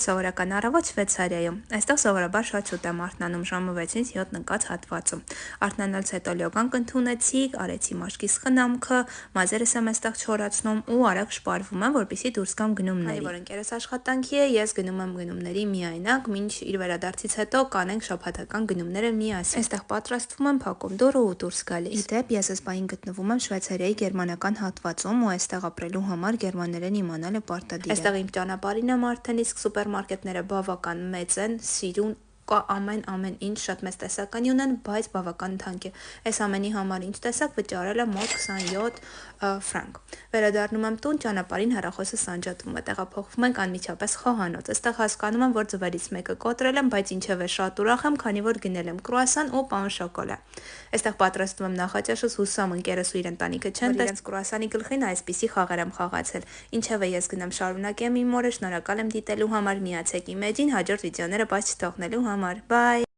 Սովորական առավոտ Շվեյցարիայում։ Այստեղ սովորաբար շատ շուտ եմ արթնանում ժամը 6-ից 7 ընկած հատվածում։ Արթնանալուց հետո լյոգան կընդունեցի, արեցի մաշկիս խնամքը, մազերս եմ այստեղ չորացնում ու արագ շպարվում եմ, որպեսզի դուրս գամ գնումների։ Քանի որ ընկերս աշխատանքի է, ես գնում եմ գնումների միայնակ, մինչ իր վերադարձից հետո կանենք շաբաթական գնումները միասին։ Այստեղ պատրաստվում եմ, փակում դուռը ու դուրս գալիս։ Իդեպ ես այս պահին գտնվում եմ Շվեյցարիայի գերմանական հատվածում ու այստեղ ապրելու համար գերմաներեն իմանալը պարտադիր է։ Այստեղ իմ ճանապարհին եմ արդեն, իսկ սուպերմարկետները բավական մեծ են, սիրուն կա ամեն ինչ, շատ մեծ տեսականի ունեն, բայց բավական թանկ է։ Այս ամենի համար ինչ տեսակ վճարել եմ մոտ 27 ֆրանկ։ Վերադառնում եմ տուն, ճանապարհին հեռախոսս անջատվում է, տեղափոխվում ենք անմիջապես խոհանոց։ Այստեղ հասկանում եմ, որ ձվերից մեկը կոտրել եմ, բայց ինչևէ շատ ուրախ եմ, քանի որ գնել եմ կրուասան ու պան շոկոլա։ Այստեղ պատրաստում եմ նախաճաշս, հուսամ ընկերս ու իր ընտանիքը չեն իրենց կրուասանի գլխին այսպիսի խաղեր եմ խաղացել։ Ինչևէ ես գնամ շարունակեմ իմ օրը, շնորհակալ եմ դիտելու համար, միացեք իմ էջին հաջորդ վիդեոները բաց չթողնելու համար։ Բայ։